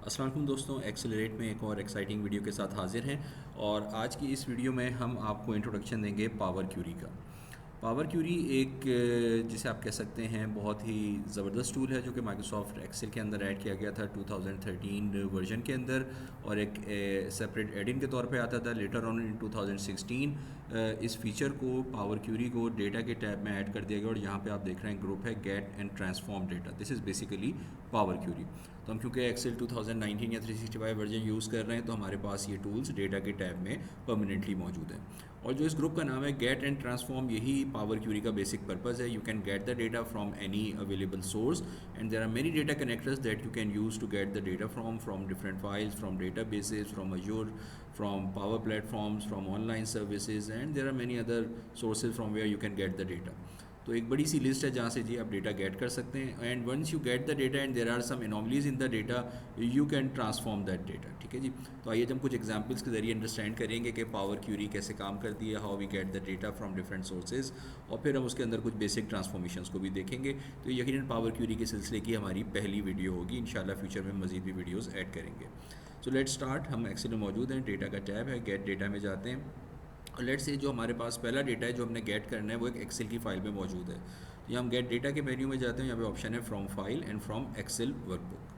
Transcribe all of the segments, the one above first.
अस्सलाम वालेकुम दोस्तों, एक्सेलरेट में एक और एक्साइटिंग वीडियो के साथ हाजिर हैं। और आज की इस वीडियो में हम आपको इंट्रोडक्शन देंगे पावर क्यूरी का। पावर क्यूरी एक जिसे आप कह सकते हैं बहुत ही ज़बरदस्त टूल है जो कि माइक्रोसॉफ्ट एक्सेल के अंदर ऐड किया गया था 2013 वर्जन के अंदर, और एक सेपरेट एडिन के तौर पे आता था। लेटर ऑन इन 2016 इस फीचर को, पावर क्यूरी को, डेटा के टैब में ऐड कर दिया गया और यहाँ पे आप देख रहे हैं ग्रुप है get and transform data. This is basically power query. तो हम क्योंकि एक्सेल 2019 या 365 वर्जन यूज़ कर रहे हैं तो हमारे पास ये टूल्स डेटा के टैब में परमानेंटली मौजूद हैं। और जो इस ग्रुप का नाम है गेट एंड ट्रांसफॉर्म, यही पावर क्यूरी का बेसिक पर्पज़ है। You can get the data from any available source and there are many data connectors that you can use to get the data from different files, from databases, from Azure, from power platforms, from online services, and there are many other sources from where you can get the data. तो एक बड़ी सी list है जहाँ से जी आप data gate कर सकते हैं। And once you get the data and there are some anomalies in the data, you can transform that data. ठीक है जी। तो आइए हम कुछ एग्जांपल्स के जरिए अंडरस्टैंड करेंगे कि पावर क्यूरी कैसे काम करती है, how we get the data from different sources, और फिर हम उसके अंदर कुछ बेसिक ट्रांसफॉर्मेशंस को भी देखेंगे। तो यकीनन पावर क्यूरी के सिलसिले की हमारी पहली वीडियो होगी। इंशाल्लाह फ्यूचर में मजीद भी वीडियोज़ ऐड करेंगे। So let start. हम एक्सेल में मौजूद हैं, डेटा का टैब है, गेट डेटा में जाते हैं और लेट्स से जो हमारे पास पहला डेटा है जो हमने गेट करना है वो एक एक्सेल की फ़ाइल में मौजूद है। तो हम गेट डेटा के मेन्यू में जाते हैं, यहाँ पे ऑप्शन है from file and from Excel workbook.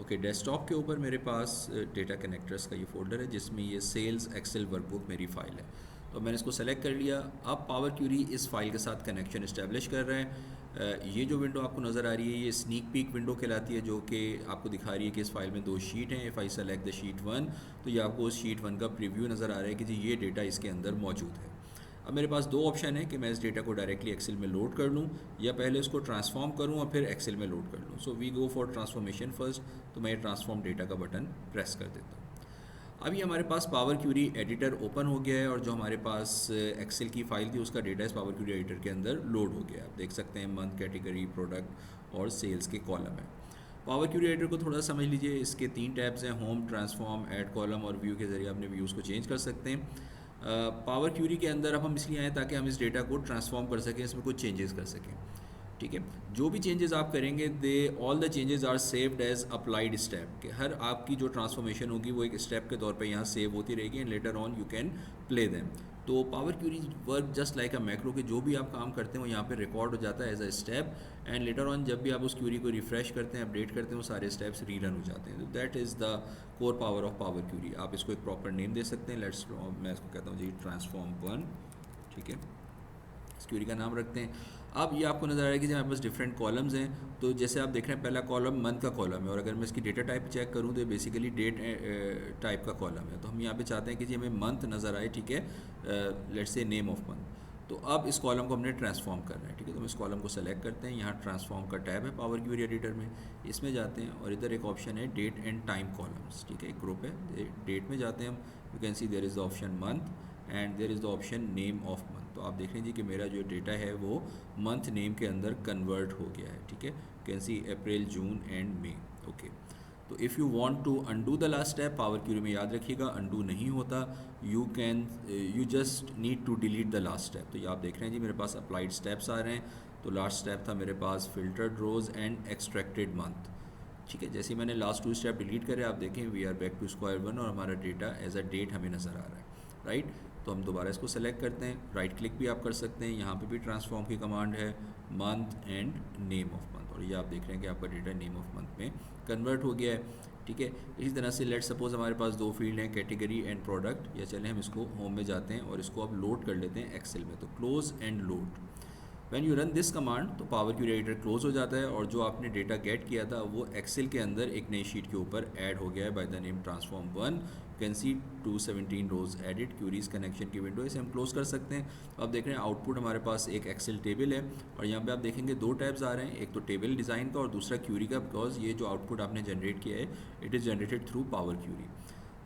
Okay, desktop के ऊपर मेरे पास डेटा कनेक्टर्स का ये फोल्डर है जिसमें ये सेल्स एक्सेल वर्कबुक मेरी फ़ाइल है। तो मैंने इसको सेलेक्ट कर लिया। अब पावर क्यूरी इस फाइल के साथ कनेक्शन इस्टेब्लिश कर रहे हैं। ये जो विंडो आपको नज़र आ रही है ये स्नीक पीक विंडो कहलाती है, जो कि आपको दिखा रही है कि इस फाइल में 2 शीट हैं। If I select the sheet 1 तो ये आपको उस शीट 1 का प्रीव्यू नज़र आ रहा है कि जी ये डेटा इसके अंदर मौजूद है। अब मेरे पास दो ऑप्शन है कि मैं इस डेटा को डायरेक्टली एक्सेल में लोड कर लूँ या पहले इसको ट्रांसफॉर्म करूँ और फिर एक्सेल में लोड कर लूँ। So we go for transformation first. तो मैं ये ट्रांसफॉर्म डेटा का बटन प्रेस कर देता हूँ। अभी हमारे पास पावर क्यूरी एडिटर ओपन हो गया है और जो हमारे पास एक्सेल की फ़ाइल थी उसका डेटा इस पावर क्यूरी एडिटर के अंदर लोड हो गया। आप देख सकते हैं मंथ, कैटेगरी, प्रोडक्ट और सेल्स के कॉलम है। पावर क्यूरी एडिटर को थोड़ा समझ लीजिए। इसके 3 टैब्स हैं, होम, ट्रांसफॉर्म, ऐड कॉलम और व्यू के ज़रिए अपने व्यूज़ को चेंज कर सकते हैं। पावर क्यूरी के अंदर अब हम इसलिए आए ताकि हम इस डेटा को ट्रांसफॉर्म कर सकें, इसमें कुछ चेंजेस कर सकें। ठीक है, जो भी चेंजेस आप करेंगे they all the changes are saved as applied step, कि हर आपकी जो ट्रांसफॉर्मेशन होगी वो एक स्टेप के तौर पे यहाँ सेव होती रहेगी and later on you can play them. तो power query work just like a macro, के जो भी आप काम करते हैं वो यहाँ पे रिकॉर्ड हो जाता है as a step and later on जब भी आप उस क्यूरी को रिफ्रेश करते हैं, अपडेट करते हैं, वो सारे स्टेप्स रीरन हो जाते हैं। तो that is the core power of power query. आप इसको एक प्रॉपर नेम दे सकते हैं। लेट्स, मैं इसको कहता हूँ जी ट्रांसफॉर्म 1। ठीक है, इस क्यूरी का नाम रखते हैं। अब ये आपको नज़र आ रहा है कि हमारे पास डिफरेंट कॉलम्स हैं। तो जैसे आप देख रहे हैं पहला कॉलम मंथ का कॉलम है और अगर मैं इसकी डेटा टाइप चेक करूँ तो बेसिकली डेट टाइप का कॉलम है। तो हम यहाँ पे चाहते हैं कि जी हमें मंथ नज़र आए। ठीक है, let's say name of month. तो अब इस कॉलम को हमने ट्रांसफॉर्म करना है। ठीक है, तो हम इस कॉलम को सेलेक्ट करते हैं। यहाँ ट्रांसफॉर्म का टैब है पावर क्यूरी एडिटर में, इसमें जाते हैं और इधर एक ऑप्शन है डेट एंड टाइम कॉलम्स। ठीक है, एक ग्रुप है, डेट में जाते हैं हम। You can see there is the option month and there is the option name of month. तो आप देख लीजिए कि मेरा जो डेटा है वो मंथ नेम के अंदर कन्वर्ट हो गया है। ठीक है, can see April, June and May. Okay, तो if you want to undo the last step, power query में याद रखिएगा अनडू नहीं होता। You just need to delete the last step. तो ये आप देख रहे हैं जी मेरे पास अप्लाइड स्टेप्स आ रहे हैं। तो लास्ट स्टेप था मेरे पास filtered rows and extracted month. ठीक है, जैसे मैंने लास्ट 2 स्टेप डिलीट करे, आप देखें we are back to square 1 और हमारा डेटा एज अ डेट हमें नज़र आ रहा है। राइट, तो हम दोबारा इसको सेलेक्ट करते हैं। राइट क्लिक भी आप कर सकते हैं, यहाँ पे भी ट्रांसफॉर्म की कमांड है, month and name of month, और ये आप देख रहे हैं कि आपका डेटा नेम ऑफ मंथ में कन्वर्ट हो गया है। ठीक है, इसी तरह से लेट सपोज हमारे पास 2 फील्ड हैं, कैटेगरी एंड प्रोडक्ट। या चलें हम इसको होम में जाते हैं और इसको अब लोड कर लेते हैं एक्सेल में। तो close and load. When you run this command तो पावर क्यूरी एडिटर क्लोज हो जाता है और जो आपने डेटा गेट किया था वो एक्सेल के अंदर एक नई शीट के ऊपर ऐड हो गया है by the name transform 1। You can see 217 rows edit, queries connection की विंडो, इसे हम क्लोज कर सकते हैं। तो आप देख रहे हैं आउटपुट हमारे पास एक एक्सेल टेबल है और यहाँ पे आप देखेंगे 2 टैब्स आ रहे हैं, एक तो टेबल डिज़ाइन का और दूसरा क्यूरी का, बिकॉज ये जो आउटपुट आपने जनरेट किया है it is generated through power query.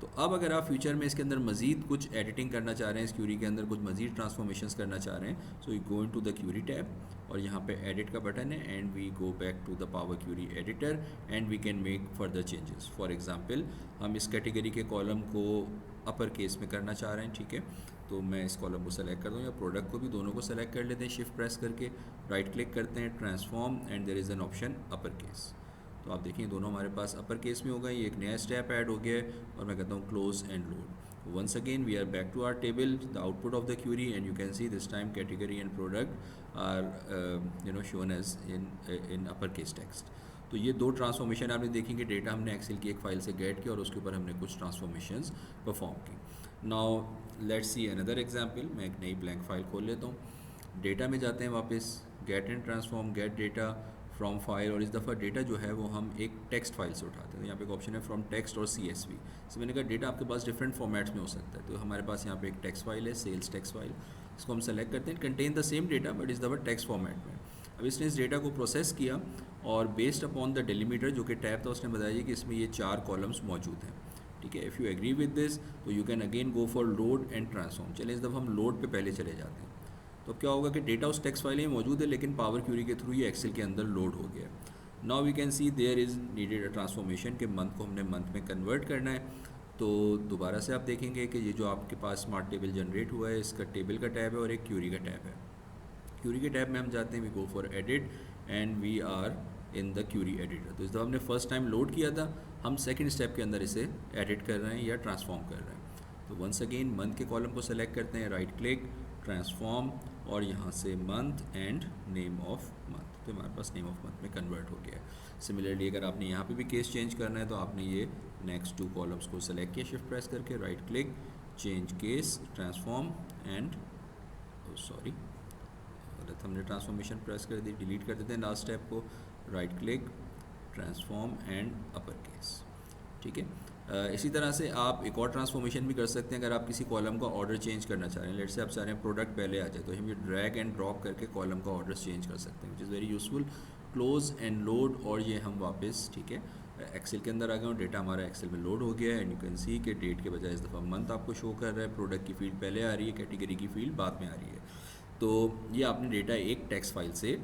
तो अब अगर आप फ्यूचर में इसके अंदर मज़ीद कुछ एडिटिंग करना चाह रहे हैं, इस क्यूरी के अंदर कुछ मज़ीद ट्रांसफॉर्मेशंस करना चाह रहे हैं, so you go into the query tab और यहाँ पे एडिट का बटन है and we go back to the power query editor and we can make further changes. For example हम इस कैटेगरी के कॉलम को अपर केस में करना चाह रहे हैं। ठीक है, तो मैं इस कॉलम को सेलेक्ट कर दूँ या प्रोडक्ट को भी, दोनों को सेलेक्ट कर लेते हैं शिफ्ट प्रेस करके, राइट क्लिक करते हैं, transform, and there is an option upper case. तो आप देखें दोनों हमारे पास अपर केस में हो गए, ये एक नया स्टेप ऐड हो गया है और मैं कहता हूँ close and load. Once again we are back to our table, the output of the query, and you can see this time category and product are shown as in upper case text. तो ये दो transformation आपने देखी कि data हमने Excel की एक file से गेट किया और उसके ऊपर हमने कुछ ट्रांसफॉर्मेशंस परफॉर्म की। Now let's see another example. मैं एक नई ब्लैंक फाइल खोल लेता हूँ, डेटा में जाते हैं वापस, get and transform, get data from file, और इस दफ़ा डेटा जो है वो हम एक टेक्स्ट फाइल से उठाते हैं। तो यहाँ पे एक ऑप्शन है फ्रॉम टेक्स्ट और CSV। तो मैंने कहा डेटा आपके पास डिफरेंट फॉर्मेट्स में हो सकता है, तो हमारे पास यहाँ पे एक टेक्स्ट फाइल है, सेल्स टेक्स्ट फाइल, इसको हम सेलेक्ट करते हैं, contain the same data but इस दफ़ा टेक्स्ट फॉर्मेट में। अब इसने इस डेटा को प्रोसेस किया और बेस्ड अपॉन द डेलीमीटर जो कि टैब था, उसने बताया कि इसमें ये 4 कॉलम्स मौजूद हैं, ठीक है। If you agree with this तो you can again go for load and transform. चलें इस दफ़ा हम लोड पे पहले चले जाते हैं। तो क्या होगा कि डेटा उस टेक्स्ट फाइल में मौजूद है लेकिन पावर क्यूरी के थ्रू ये एक्सेल के अंदर लोड हो गया। Now we can see there is needed a transformation के मंथ को हमने मंथ में कन्वर्ट करना है। तो दोबारा से आप देखेंगे कि ये जो आपके पास स्मार्ट टेबल जनरेट हुआ है, इसका टेबल का टैब है और एक क्यूरी का टैब है। क्यूरी के टैब में हम जाते हैं, we go for edit and we are in the query editor. तो इस दफ़ा हमने फर्स्ट टाइम लोड किया था, हम सेकंड स्टेप के अंदर इसे एडिट कर रहे हैं या ट्रांसफॉर्म कर रहे हैं। तो वंस अगेन मंथ के कॉलम को सेलेक्ट करते हैं, राइट क्लिक, ट्रांसफॉर्म, और यहाँ से month and name of month, तो हमारे पास नेम ऑफ मंथ में कन्वर्ट हो गया है। सिमिलरली अगर आपने यहाँ पे भी केस चेंज करना है तो आपने ये नेक्स्ट 2 कॉलम्स को सेलेक्ट किया शिफ्ट प्रेस करके, right click, change case, transform and sorry गलत हमने ट्रांसफॉर्मेशन प्रेस कर दी, डिलीट कर देते हैं लास्ट स्टेप को, right click, transform and upper case, ठीक है। इसी तरह से आप एक और ट्रांसफॉर्मेशन भी कर सकते हैं। अगर आप किसी कॉलम का ऑर्डर चेंज करना चाह रहे हैं, लेट से आप चाह रहे हैं प्रोडक्ट पहले आ जाए, तो हम ये ड्रैग एंड ड्रॉप करके कॉलम का ऑर्डर चेंज कर सकते हैं, which is very useful. Close and load, और ये हम वापस, ठीक है, एक्सेल के अंदर आ गए और डेटा हमारा एक्सेल में लोड हो गया है। एंड यू कैन सी कि डेट के बजाय इस दफ़ा मंथ आपको शो कर रहा है, प्रोडक्ट की फील्ड पहले आ रही है, कैटेगरी की फील्ड बाद में आ रही है। तो ये आपने डेटा एक टेक्स्ट फाइल से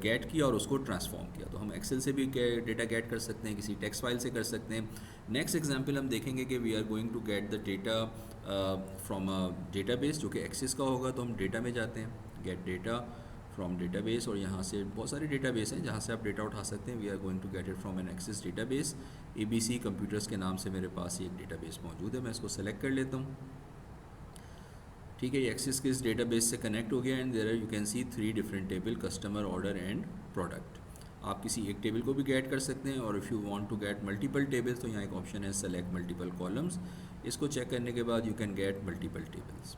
गेट किया और उसको ट्रांसफॉर्म किया। तो हम एक्सेल से भी डेटा गेट कर सकते हैं, किसी टेक्स्ट फाइल से कर सकते हैं। नेक्स्ट एग्जांपल हम देखेंगे कि we are going to get the data from a database जो कि एक्सेस का होगा। तो हम डेटा में जाते हैं, गेट डेटा फ्रॉम डेटाबेस, और यहाँ से बहुत सारे डेटाबेस हैं जहाँ से आप डेटा उठा सकते हैं। We are going to get it from an access database. ABC computers के नाम से मेरे पास ये एक डेटाबेस मौजूद है, मैं इसको सेलेक्ट कर लेता हूँ, ठीक है। ये एक्सेस के इस डेटाबेस से कनेक्ट हो गया and there you can see 3 different table, customer, order and product. आप किसी एक टेबल को भी गेट कर सकते हैं, और if you want to get multiple tables तो यहाँ एक ऑप्शन है सेलेक्ट मल्टीपल कॉलम्स। इसको चेक करने के बाद you can get multiple tables,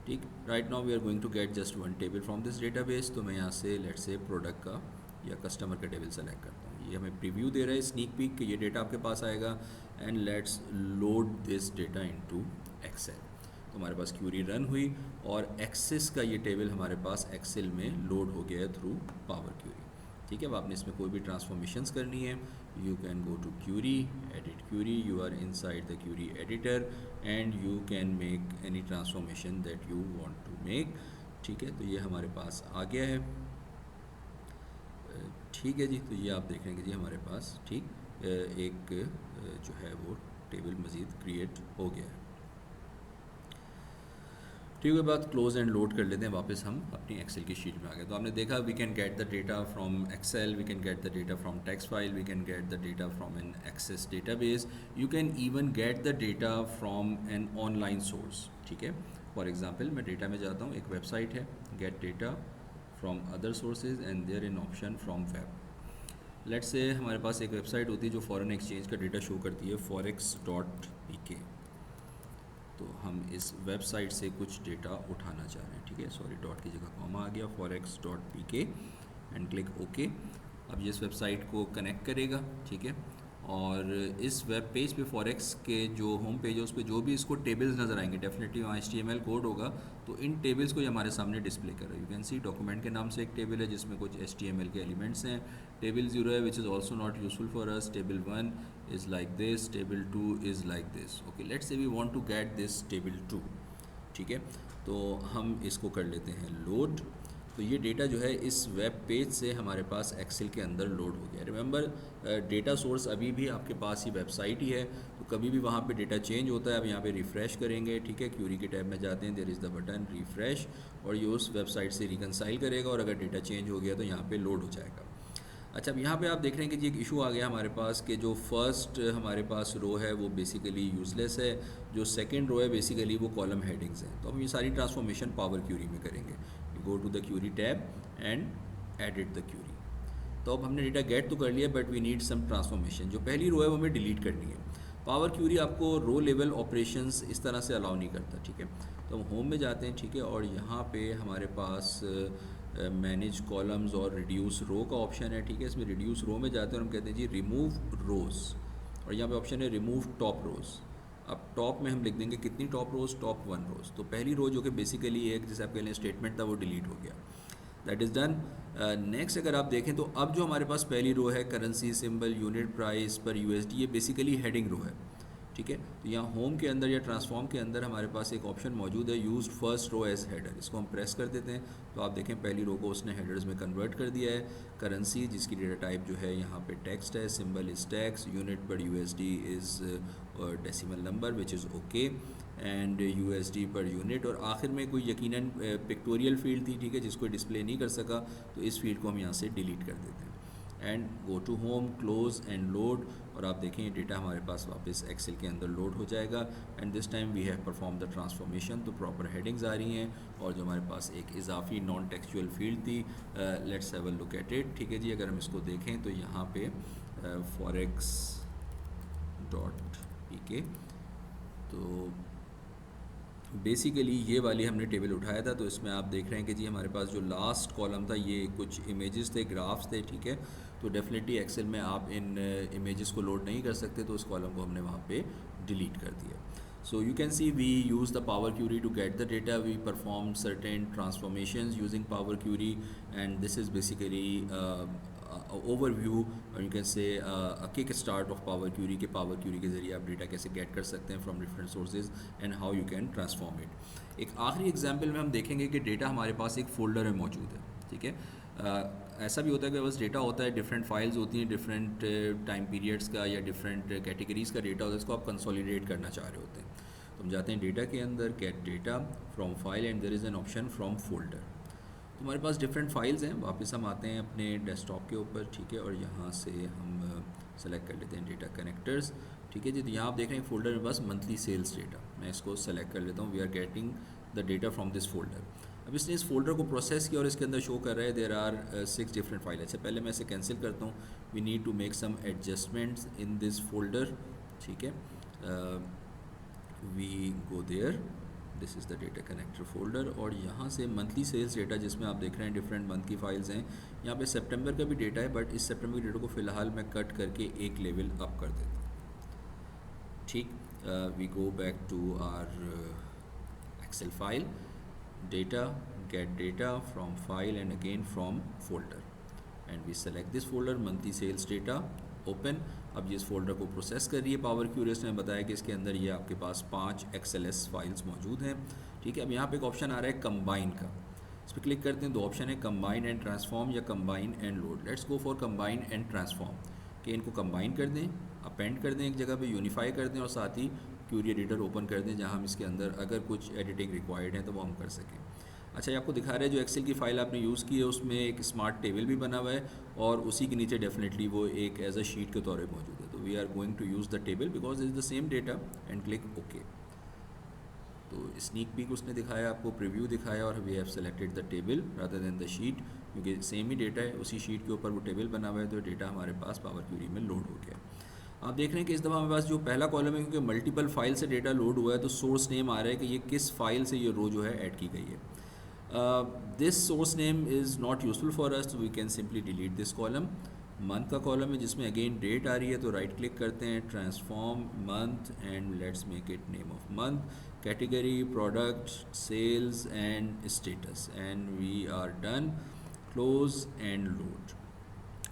ठीक। Right now we are going to get just 1 table from this database. तो मैं यहाँ से लेट से प्रोडक्ट का या कस्टमर का टेबल सेलेक्ट करता हूँ। ये हमें प्रीव्यू दे रहा है, स्नीक पीक, कि ये डेटा आपके पास आएगा। And let's load this data into excel. तो हमारे पास क्यूरी रन हुई और एक्सेस का ये टेबल हमारे पास एक्सेल में लोड हो गया है थ्रू पावर क्यूरी, ठीक है। अब आपने इसमें कोई भी ट्रांसफॉर्मेशंस करनी है, you can go to query, edit query, you are inside the query editor and you can make any transformation that you want to make, ठीक है। तो ये हमारे पास आ गया है, ठीक है जी। तो ये आप देख रहे हैं कि जी हमारे पास, ठीक, एक जो है वो टेबल मज़ीद क्रिएट हो गया है, ठीक है। बात क्लोज एंड लोड कर लेते हैं, वापस हम अपनी एक्सेल की शीट में आ गए। तो आपने देखा we can get the data from excel, we can get the data from text file, we can get the data from an access database, you can even get the data from an online source, ठीक है। For example मैं data में जाता हूँ, एक website है, get data from other sources and there in option from web. Let's say हमारे पास एक वेबसाइट होती है जो फॉरेन एक्सचेंज का डेटा शो करती है, forex.pk। तो हम इस वेबसाइट से कुछ डेटा उठाना चाह रहे हैं, ठीक है। सॉरी, डॉट की जगह कॉमा आ गया, forex.pk एंड क्लिक ओके। अब ये इस वेबसाइट को कनेक्ट करेगा, ठीक है। और इस वेब पेज पे फॉरेक्स के जो होम पेज है उस पर जो भी इसको टेबल्स नज़र आएंगे, डेफिनेटली वहाँ HTML कोड होगा, तो इन टेबल्स को ये हमारे सामने डिस्प्ले कर रहा है। यू कैन सी डॉक्यूमेंट के नाम से एक टेबल है जिसमें कुछ HTML के एलिमेंट्स हैं। टेबल 0 है which is also not useful for us. Table 1 is like this, table 2 is like this, okay। let's say we want to get this table 2, ठीक है। तो हम इसको कर लेते हैं लोड। तो ये डेटा जो है इस वेब पेज से हमारे पास एक्सेल के अंदर लोड हो गया। रिमेंबर, डेटा सोर्स अभी भी आपके पास ही वेबसाइट ही है, तो कभी भी वहाँ पे डेटा चेंज होता है। अब यहाँ पे रिफ़्रेश करेंगे, ठीक है, क्यूरी के टैब में जाते हैं, there is the button refresh, और ये उस वेबसाइट से रिकनसाइल करेगा, और अगर डेटा चेंज हो गया तो यहाँ पे लोड हो जाएगा। अच्छा, अब यहाँ पे आप देख रहे हैं कि जी एक इशू आ गया हमारे पास कि जो फर्स्ट हमारे पास रो है वो बेसिकली यूज़लेस है, जो सेकंड रो है बेसिकली वो कॉलम हेडिंग्स हैं। तो हम ये सारी ट्रांसफॉर्मेशन पावर क्यूरी में करेंगे। Go to the query tab and edit the query. तो अब हमने डेटा गेट तो कर लिया, but we need some transformation. जो पहली रो है वो हमें डिलीट करनी है। पावर क्यूरी आपको रो लेवल ऑपरेशंस इस तरह से अलाउ नहीं करता, ठीक है। तो हम होम में जाते हैं, ठीक है, और यहाँ पे हमारे पास मैनेज कॉलम्स और रिड्यूस रो का ऑप्शन है, ठीक है। इसमें रिड्यूस रो में जाते हैं और हम कहते हैं जी रिमूव रोज़, और यहाँ पे ऑप्शन है रिमूव टॉप रोज़। अब टॉप में हम लिख देंगे कितनी टॉप रोज़, टॉप 1 रोज़। तो पहली रो जो कि बेसिकली एक जैसे आप कह लें स्टेटमेंट था वो डिलीट हो गया, दैट इज़ डन। नेक्स्ट अगर आप देखें तो अब जो हमारे पास पहली रो है करेंसी सिंबल यूनिट प्राइस पर यूएसडी, ये बेसिकली हेडिंग रो है, ठीक है। तो यहाँ होम के अंदर या ट्रांसफॉर्म के अंदर हमारे पास एक ऑप्शन मौजूद है use first row as header. इसको हम प्रेस कर देते हैं तो आप देखें पहली रो को उसने हेडर्स में कन्वर्ट कर दिया है। करेंसी जिसकी डेटा टाइप जो है यहाँ पे टेक्स्ट है, सिंबल इज़ टेक्स्ट, यूनिट पर USD is decimal number which is okay, and USD per unit, और आखिर में कोई यकीनन पिक्टोरियल फील्ड थी, ठीक है, जिसको डिस्प्ले नहीं कर सका, तो इस फील्ड को हम यहाँ से डिलीट कर देते हैं। And go to home, close and load, और आप देखें ये डेटा हमारे पास वापस एक्सेल के अंदर लोड हो जाएगा। And this time we have perform the transformation, तो प्रॉपर हेडिंग्स आ रही हैं, और जो हमारे पास एक इजाफी नॉन टेक्सचुअल फील्ड थी, let's have a look at it, ठीक है जी। अगर हम इसको देखें तो यहाँ पे फॉरेक्स डॉट पीके, तो बेसिकली ये वाली हमने टेबल उठाया था। तो इसमें आप देख रहे हैं कि जी हमारे पास जो लास्ट कॉलम था ये कुछ इमेजेस थे, ग्राफ्स थे, ठीक है। तो डेफिनेटली एक्सेल में आप इन इमेजेस को लोड नहीं कर सकते, तो उस कॉलम को हमने वहाँ पे डिलीट कर दिया। So you can see we use the power query to get the data, we perform certain transformations using power query, and this is basically overview, और you can say kick start of power query के power query के ज़रिए आप data कैसे get कर सकते हैं from different sources and how you can transform it. एक आखिरी एग्जांपल में हम देखेंगे कि डेटा हमारे पास एक फ़ोल्डर में मौजूद है, ठीक है। ऐसा भी होता है कि बस डेटा होता है, डिफरेंट फाइल्स होती हैं, डिफरेंट टाइम पीरियड्स का या डिफरेंट कैटेगरीज़ का डेटा होता है, इसको आप कंसोलिडेट करना चाह रहे होते हैं। तो हम जाते हैं डेटा के अंदर, get data from file, and there is an option from folder. तो हमारे पास डिफरेंट फाइल्स हैं। वापस हम आते हैं अपने डेस्कटॉप के ऊपर, ठीक है, और यहाँ से हम सेलेक्ट कर लेते हैं डेटा कनेक्टर्स, ठीक है जी। तो यहाँ आप देख रहे हैं फोल्डर में बस मंथली सेल्स डेटा, मैं इसको सेलेक्ट कर लेता हूँ। We are getting the data from this folder. अब इसने इस फोल्डर को प्रोसेस किया और इसके अंदर शो कर रहा है देयर आर 6 डिफरेंट फाइल। अच्छा, पहले मैं इसे कैंसिल करता हूँ। We need to make some adjustments in this folder, ठीक है। We go there, this is the data connector folder, और यहाँ से मंथली सेल्स डेटा जिसमें आप देख रहे हैं डिफरेंट मंथ की फाइल्स हैं। यहाँ पे सितंबर का भी डेटा है, बट इस सितंबर के डेटा को फ़िलहाल मैं कट करके एक लेवल अप कर देता हूँ, ठीक। We go back to our excel file, data, get data from file and again from folder, and we select this folder monthly sales data, open. अब ये इस फोल्डर को प्रोसेस कर रही है। पावर क्यूरियस ने बताया कि इसके अंदर ये आपके पास 5 XLS फाइल्स मौजूद हैं, ठीक है। अब यहाँ पे एक ऑप्शन आ रहा है कंबाइन का, इस पर क्लिक करते हैं। दो ऑप्शन है, कंबाइन एंड ट्रांसफॉर्म या combine and load. Let's go for combine and transform, कि इनको कंबाइन कर दें, अपेंड कर दें एक जगह पे, यूनिफाई कर दें, और साथ ही क्यूरी एडिटर ओपन कर दें जहाँ हम इसके अंदर अगर कुछ एडिटिंग रिक्वायर्ड है तो वो हम कर सकें। अच्छा, ये आपको दिखा रहा है जो एक्सेल की फ़ाइल आपने यूज़ की है उसमें एक स्मार्ट टेबल भी बना हुआ है, और उसी के नीचे डेफिनेटली वो एक एज अ शीट के तौर पर मौजूद है। तो we are going to use the table because is the same data, and click okay. तो स्नीक पीक उसने दिखाया आपको, प्रीव्यू दिखाया, और we have selected the table rather than the sheet, क्योंकि सेम ही डेटा है, उसी शीट के ऊपर वो टेबल बना हुआ है, तो डेटा हमारे पास पावर क्यूरी में लोड हो गया। आप देख रहे हैं कि इस दफ़ा हमारे पास जो पहला कॉलम है, क्योंकि मल्टीपल फाइल से डेटा लोड हुआ है, तो सोर्स नेम आ रहा है कि ये किस फाइल से ये रो जो है ऐड की गई है। This source name is not useful for us, तो we can simply delete this column. Month का कॉलम है जिसमें अगेन डेट आ रही है, तो राइट क्लिक करते हैं, transform month, and let's make it name of month, category product sales and status, and we are done, close and load.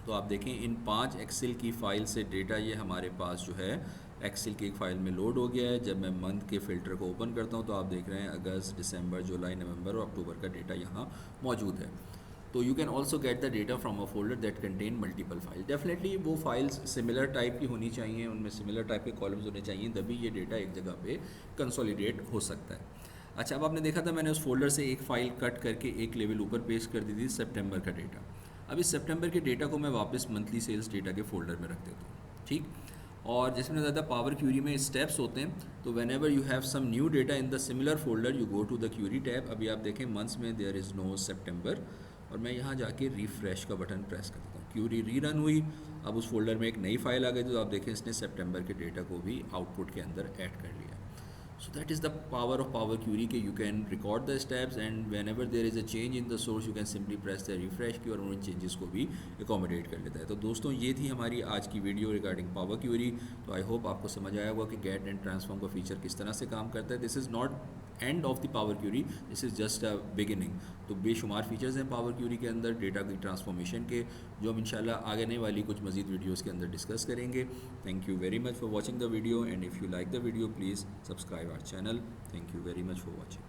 तो आप देखें इन 5 एक्सेल की फ़ाइल से डेटा ये हमारे पास जो है एक्सेल की एक फ़ाइल में लोड हो गया है। जब मैं मंथ के फ़िल्टर को ओपन करता हूँ तो आप देख रहे हैं अगस्त, दिसंबर, जुलाई, नवंबर और अक्टूबर का डेटा यहाँ मौजूद है। तो you can also get the data from a folder that contain multiple file. Definitely वो फाइल्स सिमिलर टाइप की होनी चाहिए, उनमें सिमिलर टाइप के कॉलम्स होने चाहिए, तभी ये डेटा एक जगह पे कंसोलिडेट हो सकता है। अच्छा, अब आपने देखा था मैंने उस फोल्डर से एक फ़ाइल कट करके एक लेवल ऊपर पेस्ट कर दी थी, सितंबर का डेटा। अब इस सितंबर के डेटा को मैं वापस मंथली सेल्स डेटा के फोल्डर में रख देता हूँ, ठीक। और जैसे मैंने बताया पावर क्यूरी में स्टेप्स होते हैं, तो whenever you have some new data in the similar folder you go to the query tab. अभी आप देखें मंथ्स में देयर इज़ नो सितंबर, और मैं यहाँ जाके रिफ्रेश का बटन प्रेस कर देता हूँ, क्यूरी रीरन हुई। अब उस फोल्डर में एक नई फाइल आ गई, तो आप देखें इसने सितंबर के डेटा को भी आउटपुट के अंदर ऐड कर लिया। So that is the power of Power Query कि you can record the steps and whenever there is a change in the source you can simply press the refresh की और उन changes को भी accommodate कर लेता है। तो दोस्तों ये थी हमारी आज की वीडियो रिगार्डिंग Power Query। तो आई होप आपको समझ आया होगा कि गेट एंड ट्रांसफॉर्म का फीचर किस तरह से काम करता है। This is not end of the power query, this is just a beginning. तो बेशुमार फीचर्स हैं पावर क्यूरी के अंदर डेटा की ट्रांसफॉर्मेशन के, जो हम इंशाल्लाह आगे आने वाली कुछ मजीद वीडियोज़ के अंदर डिस्कस करेंगे। Thank you very much for watching the video, and if you like the video please subscribe our channel. Thank you very much for watching.